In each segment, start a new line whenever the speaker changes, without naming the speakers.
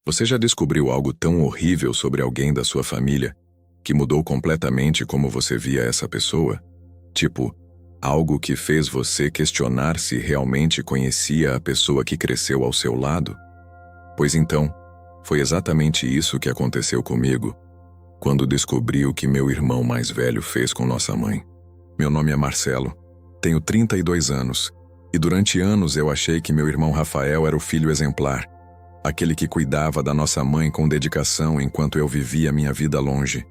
Você já descobriu algo tão horrível sobre alguém da sua família que mudou completamente como você via essa pessoa? Tipo, algo que fez você questionar se realmente conhecia a pessoa que cresceu ao seu lado? Pois então, foi exatamente isso que aconteceu comigo quando descobri o que meu irmão mais velho fez com nossa mãe. Meu nome é Marcelo, tenho 32 anos, e durante anos eu achei que meu irmão Rafael era o filho exemplar, aquele que cuidava da nossa mãe com dedicação enquanto eu vivia minha vida longe.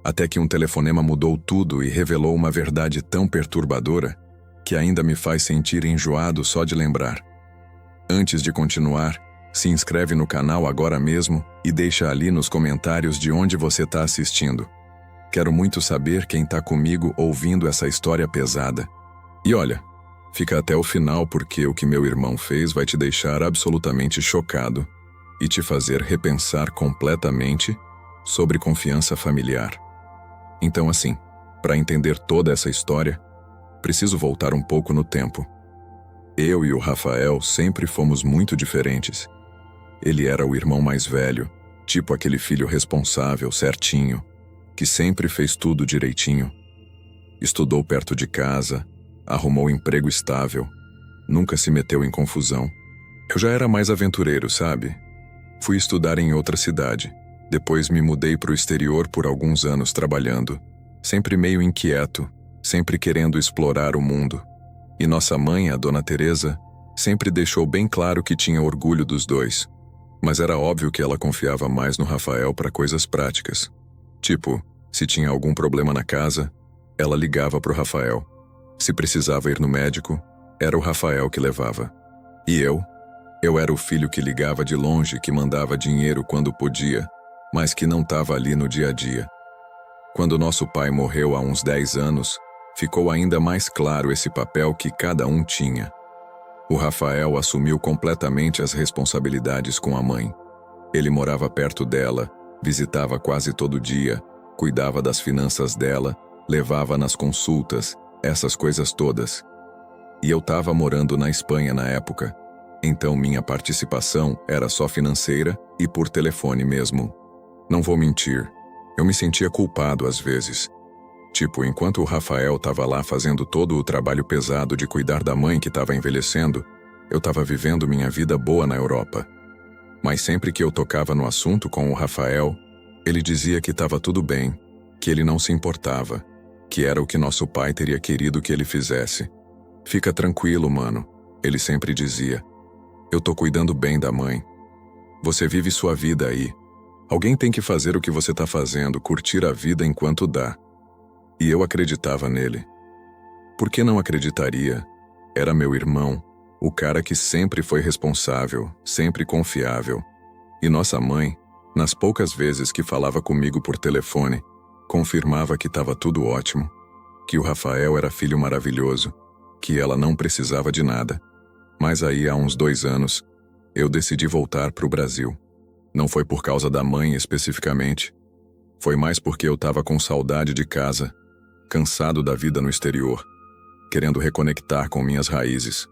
Até que um telefonema mudou tudo e revelou uma verdade tão perturbadora que ainda me faz sentir enjoado só de lembrar. Antes de continuar, se inscreve no canal agora mesmo e deixa ali nos comentários de onde você está assistindo. Quero muito saber quem está comigo ouvindo essa história pesada. E olha, fica até o final porque o que meu irmão fez vai te deixar absolutamente chocado e te fazer repensar completamente sobre confiança familiar. Então assim, para entender toda essa história, preciso voltar um pouco no tempo. Eu e o Rafael sempre fomos muito diferentes. Ele era o irmão mais velho, tipo aquele filho responsável, certinho, que sempre fez tudo direitinho. Estudou perto de casa, arrumou emprego estável, nunca se meteu em confusão. Eu já era mais aventureiro, sabe? Fui estudar em outra cidade. Depois me mudei para o exterior por alguns anos trabalhando, sempre meio inquieto, sempre querendo explorar o mundo. E nossa mãe, a Dona Teresa, sempre deixou bem claro que tinha orgulho dos dois. Mas era óbvio que ela confiava mais no Rafael para coisas práticas. Tipo, se tinha algum problema na casa, ela ligava pro Rafael. Se precisava ir no médico, era o Rafael que levava. E eu era o filho que ligava de longe, que mandava dinheiro quando podia, mas que não estava ali no dia a dia. Quando nosso pai morreu há uns 10 anos, ficou ainda mais claro esse papel que cada um tinha. O Rafael assumiu completamente as responsabilidades com a mãe. Ele morava perto dela, visitava quase todo dia, cuidava das finanças dela, levava nas consultas, essas coisas todas. E eu estava morando na Espanha na época, então minha participação era só financeira e por telefone mesmo. Não vou mentir, eu me sentia culpado às vezes. Tipo, enquanto o Rafael estava lá fazendo todo o trabalho pesado de cuidar da mãe que estava envelhecendo, eu estava vivendo minha vida boa na Europa. Mas sempre que eu tocava no assunto com o Rafael, ele dizia que estava tudo bem, que ele não se importava, que era o que nosso pai teria querido que ele fizesse. Fica tranquilo, mano, ele sempre dizia. Eu tô cuidando bem da mãe. Você vive sua vida aí. Alguém tem que fazer o que você tá fazendo, curtir a vida enquanto dá. E eu acreditava nele. Por que não acreditaria? Era meu irmão, o cara que sempre foi responsável, sempre confiável. E nossa mãe, nas poucas vezes que falava comigo por telefone, confirmava que estava tudo ótimo, que o Rafael era filho maravilhoso, que ela não precisava de nada. Mas aí, há uns 2 anos, eu decidi voltar para o Brasil. Não foi por causa da mãe especificamente. Foi mais porque eu estava com saudade de casa, cansado da vida no exterior, querendo reconectar com minhas raízes.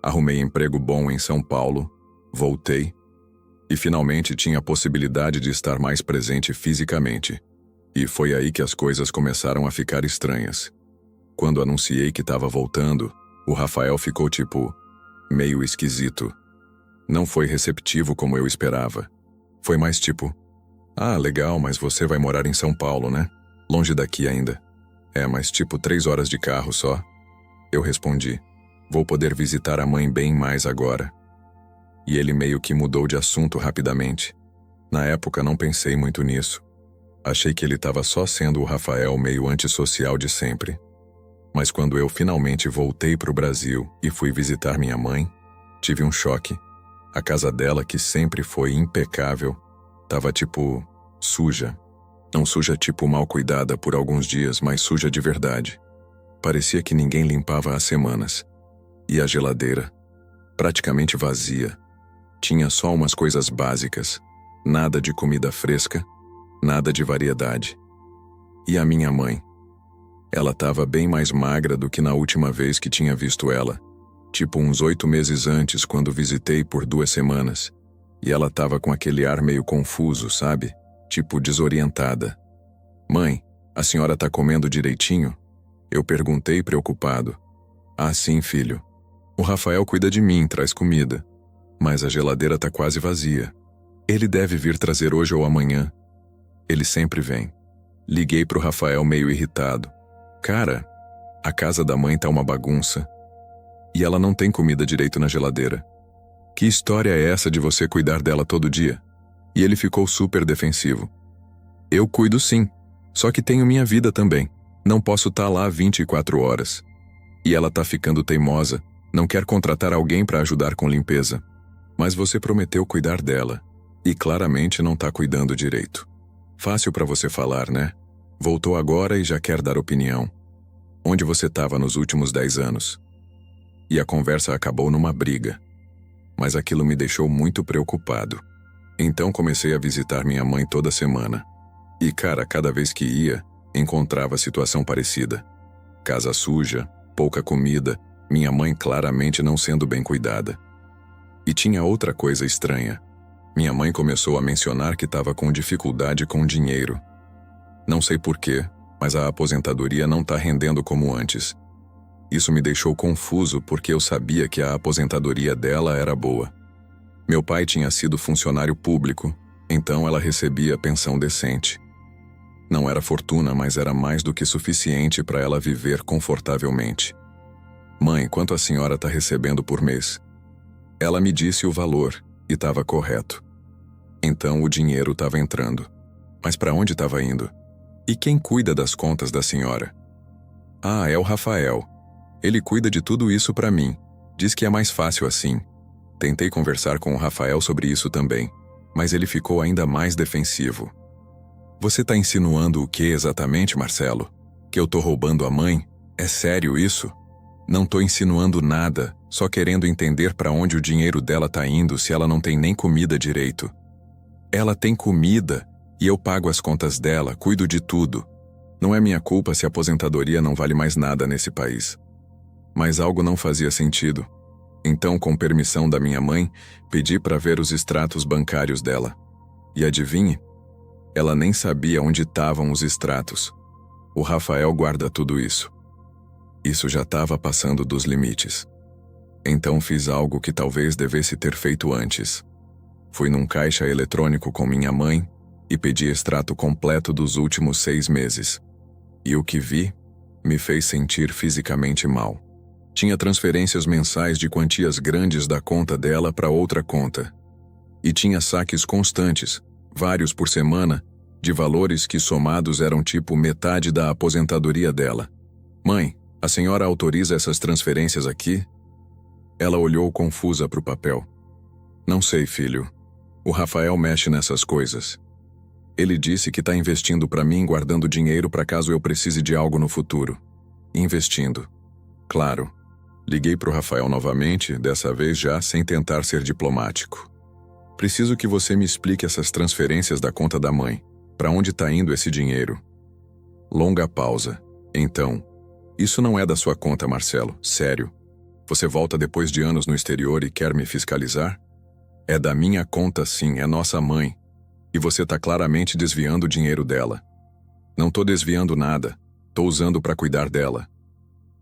Arrumei emprego bom em São Paulo, voltei, e finalmente tinha a possibilidade de estar mais presente fisicamente. E foi aí que as coisas começaram a ficar estranhas. Quando anunciei que estava voltando, o Rafael ficou tipo, meio esquisito. Não foi receptivo como eu esperava. Foi mais tipo, ah, legal, mas você vai morar em São Paulo, né? Longe daqui ainda. É, mas tipo 3 horas de carro só. Eu respondi, vou poder visitar a mãe bem mais agora. E ele meio que mudou de assunto rapidamente. Na época não pensei muito nisso. Achei que ele estava só sendo o Rafael meio antissocial de sempre. Mas quando eu finalmente voltei para o Brasil e fui visitar minha mãe, tive um choque. A casa dela, que sempre foi impecável, tava tipo suja. Não suja tipo mal cuidada por alguns dias, mas suja de verdade. Parecia que ninguém limpava há semanas. E a geladeira, praticamente vazia. Tinha só umas coisas básicas, nada de comida fresca, nada de variedade. E a minha mãe? Ela estava bem mais magra do que na última vez que tinha visto ela, tipo uns 8 meses antes, quando visitei por 2 semanas. e ela tava com aquele ar meio confuso, sabe? Tipo desorientada. Mãe, a senhora tá comendo direitinho? Eu perguntei preocupado. Ah, sim, filho. O Rafael cuida de mim, traz comida. Mas a geladeira tá quase vazia. Ele deve vir trazer hoje ou amanhã. Ele sempre vem. Liguei pro Rafael meio irritado. Cara, a casa da mãe tá uma bagunça. E ela não tem comida direito na geladeira. Que história é essa de você cuidar dela todo dia? E ele ficou super defensivo. Eu cuido sim, só que tenho minha vida também. Não posso tá lá 24 horas. E ela tá ficando teimosa, não quer contratar alguém para ajudar com limpeza. Mas você prometeu cuidar dela, e claramente não tá cuidando direito. Fácil para você falar, né? Voltou agora e já quer dar opinião. Onde você estava nos últimos 10 anos? E a conversa acabou numa briga. Mas aquilo me deixou muito preocupado. Então comecei a visitar minha mãe toda semana. E cara, cada vez que ia, encontrava situação parecida. Casa suja, pouca comida, minha mãe claramente não sendo bem cuidada. E tinha outra coisa estranha. Minha mãe começou a mencionar que estava com dificuldade com dinheiro. Não sei porquê, mas a aposentadoria não está rendendo como antes. Isso me deixou confuso porque eu sabia que a aposentadoria dela era boa. Meu pai tinha sido funcionário público, então ela recebia pensão decente. Não era fortuna, mas era mais do que suficiente para ela viver confortavelmente. Mãe, quanto a senhora está recebendo por mês? Ela me disse o valor, e estava correto. Então o dinheiro estava entrando. Mas para onde estava indo? E quem cuida das contas da senhora? Ah, é o Rafael. Ele cuida de tudo isso para mim. Diz que é mais fácil assim. Tentei conversar com o Rafael sobre isso também, mas ele ficou ainda mais defensivo. Você tá insinuando o que exatamente, Marcelo? Que eu tô roubando a mãe? É sério isso? Não tô insinuando nada, só querendo entender para onde o dinheiro dela tá indo se ela não tem nem comida direito. Ela tem comida e eu pago as contas dela, cuido de tudo. Não é minha culpa se a aposentadoria não vale mais nada nesse país. Mas algo não fazia sentido. Então, com permissão da minha mãe, pedi para ver os extratos bancários dela. E adivinhe? Ela nem sabia onde estavam os extratos. O Rafael guarda tudo isso. Isso já estava passando dos limites. Então fiz algo que talvez devesse ter feito antes. Fui num caixa eletrônico com minha mãe e pedi extrato completo dos últimos 6 meses. E o que vi me fez sentir fisicamente mal. Tinha transferências mensais de quantias grandes da conta dela para outra conta. E tinha saques constantes, vários por semana, de valores que somados eram tipo metade da aposentadoria dela. Mãe, a senhora autoriza essas transferências aqui? Ela olhou confusa para o papel. Não sei, filho. O Rafael mexe nessas coisas. Ele disse que está investindo para mim guardando dinheiro para caso eu precise de algo no futuro. Investindo. Claro. Liguei para o Rafael novamente, dessa vez já sem tentar ser diplomático. Preciso que você me explique essas transferências da conta da mãe. Para onde está indo esse dinheiro? Longa pausa. Então, isso não é da sua conta, Marcelo. Sério. Você volta depois de anos no exterior e quer me fiscalizar? É da minha conta sim, é nossa mãe. E você está claramente desviando o dinheiro dela. Não tô desviando nada. Tô usando para cuidar dela.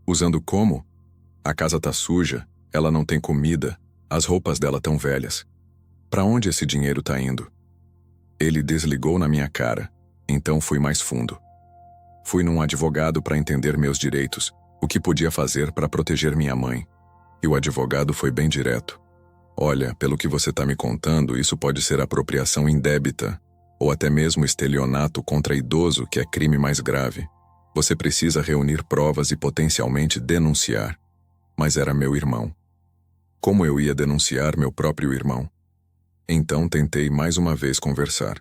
Usando como? A casa tá suja, ela não tem comida, as roupas dela tão velhas. Para onde esse dinheiro tá indo? Ele desligou na minha cara, então fui mais fundo. Fui num advogado para entender meus direitos, o que podia fazer para proteger minha mãe. E o advogado foi bem direto. Olha, pelo que você tá me contando, isso pode ser apropriação indébita, ou até mesmo estelionato contra idoso, que é crime mais grave. Você precisa reunir provas e potencialmente denunciar. Mas era meu irmão. Como eu ia denunciar meu próprio irmão? Então tentei mais uma vez conversar.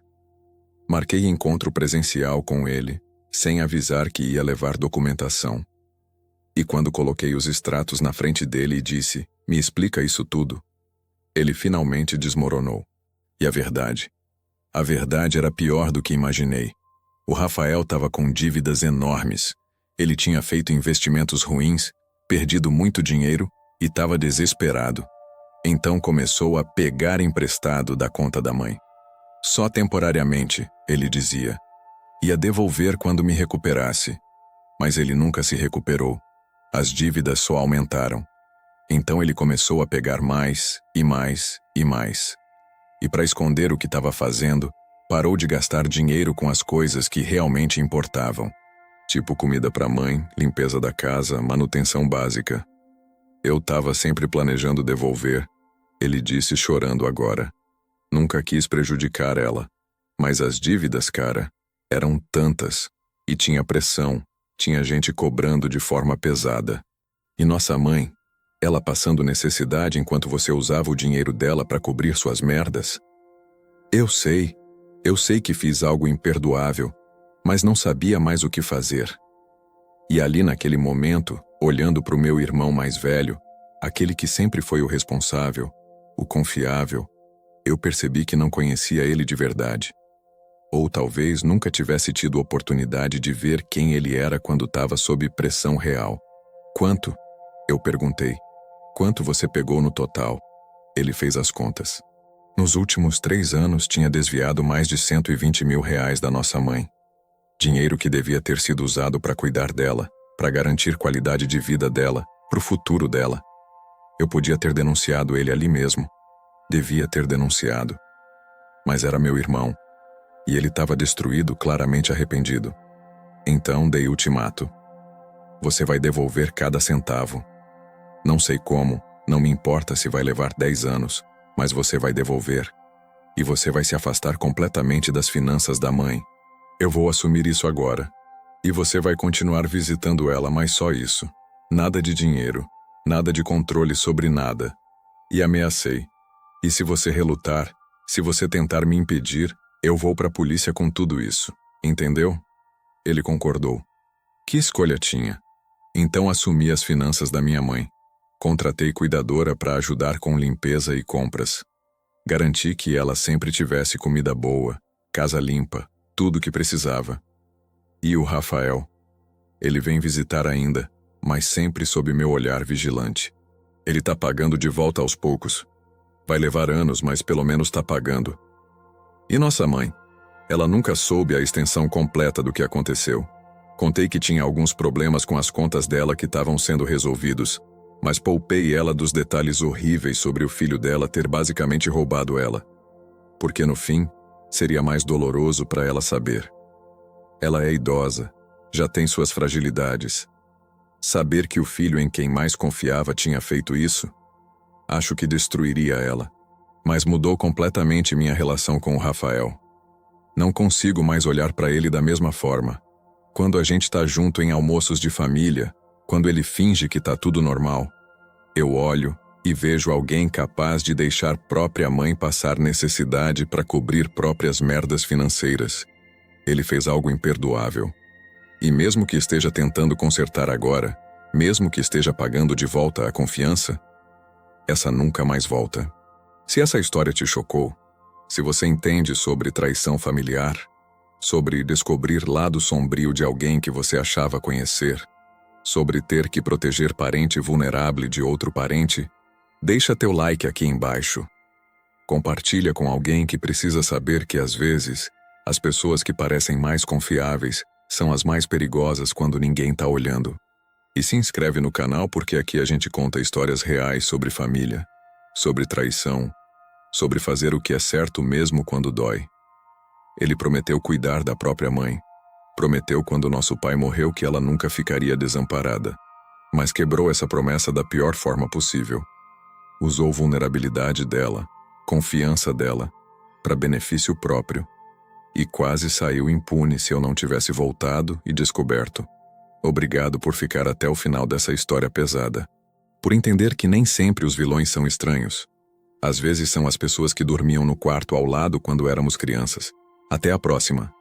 Marquei encontro presencial com ele, sem avisar que ia levar documentação. E quando coloquei os extratos na frente dele e disse, me explica isso tudo, ele finalmente desmoronou. E a verdade? A verdade era pior do que imaginei. O Rafael estava com dívidas enormes. Ele tinha feito investimentos ruins, perdido muito dinheiro e estava desesperado. Então começou a pegar emprestado da conta da mãe. Só temporariamente, ele dizia. Ia devolver quando me recuperasse. Mas ele nunca se recuperou. As dívidas só aumentaram. Então ele começou a pegar mais e mais e mais. E para esconder o que estava fazendo, parou de gastar dinheiro com as coisas que realmente importavam. Tipo comida para a mãe, limpeza da casa, manutenção básica. Eu estava sempre planejando devolver, ele disse chorando agora. Nunca quis prejudicar ela. Mas as dívidas, cara, eram tantas. E tinha pressão, tinha gente cobrando de forma pesada. E nossa mãe, ela passando necessidade enquanto você usava o dinheiro dela para cobrir suas merdas. Eu sei que fiz algo imperdoável, mas não sabia mais o que fazer. E ali naquele momento, olhando para o meu irmão mais velho, aquele que sempre foi o responsável, o confiável, eu percebi que não conhecia ele de verdade. Ou talvez nunca tivesse tido oportunidade de ver quem ele era quando estava sob pressão real. Quanto? Eu perguntei. Quanto você pegou no total? Ele fez as contas. Nos últimos 3 anos tinha desviado mais de R$120 mil da nossa mãe. Dinheiro que devia ter sido usado para cuidar dela, para garantir qualidade de vida dela, para o futuro dela. Eu podia ter denunciado ele ali mesmo. Devia ter denunciado. Mas era meu irmão. E ele estava destruído, claramente arrependido. Então dei ultimato. Você vai devolver cada centavo. Não sei como, não me importa se vai levar 10 anos, mas você vai devolver. E você vai se afastar completamente das finanças da mãe. Eu vou assumir isso agora. E você vai continuar visitando ela, mas só isso. Nada de dinheiro, nada de controle sobre nada. E ameacei. E se você relutar, se você tentar me impedir, eu vou para a polícia com tudo isso. Entendeu? Ele concordou. Que escolha tinha? Então assumi as finanças da minha mãe. Contratei cuidadora para ajudar com limpeza e compras. Garanti que ela sempre tivesse comida boa, casa limpa, tudo que precisava. E o Rafael? Ele vem visitar ainda, mas sempre sob meu olhar vigilante. Ele tá pagando de volta aos poucos. Vai levar anos, mas pelo menos tá pagando. E nossa mãe? Ela nunca soube a extensão completa do que aconteceu. Contei que tinha alguns problemas com as contas dela que estavam sendo resolvidos, mas poupei ela dos detalhes horríveis sobre o filho dela ter basicamente roubado ela. Porque no fim, seria mais doloroso para ela saber. Ela é idosa, já tem suas fragilidades. Saber que o filho em quem mais confiava tinha feito isso, acho que destruiria ela. Mas mudou completamente minha relação com o Rafael. Não consigo mais olhar para ele da mesma forma. Quando a gente tá junto em almoços de família, quando ele finge que tá tudo normal, eu olho e vejo alguém capaz de deixar própria mãe passar necessidade para cobrir próprias merdas financeiras. Ele fez algo imperdoável. E mesmo que esteja tentando consertar agora, mesmo que esteja pagando de volta a confiança, essa nunca mais volta. Se essa história te chocou, se você entende sobre traição familiar, sobre descobrir lado sombrio de alguém que você achava conhecer, sobre ter que proteger parente vulnerável de outro parente, deixa teu like aqui embaixo. Compartilha com alguém que precisa saber que às vezes, as pessoas que parecem mais confiáveis são as mais perigosas quando ninguém tá olhando. E se inscreve no canal porque aqui a gente conta histórias reais sobre família, sobre traição, sobre fazer o que é certo mesmo quando dói. Ele prometeu cuidar da própria mãe. Prometeu quando nosso pai morreu que ela nunca ficaria desamparada. Mas quebrou essa promessa da pior forma possível. Usou vulnerabilidade dela, confiança dela, para benefício próprio. E quase saiu impune se eu não tivesse voltado e descoberto. Obrigado por ficar até o final dessa história pesada. Por entender que nem sempre os vilões são estranhos. Às vezes são as pessoas que dormiam no quarto ao lado quando éramos crianças. Até a próxima.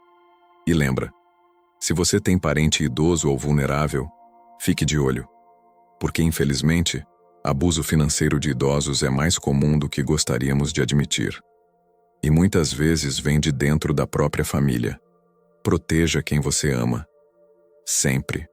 E lembra, se você tem parente idoso ou vulnerável, fique de olho. Porque, infelizmente, abuso financeiro de idosos é mais comum do que gostaríamos de admitir. E muitas vezes vem de dentro da própria família. Proteja quem você ama. Sempre.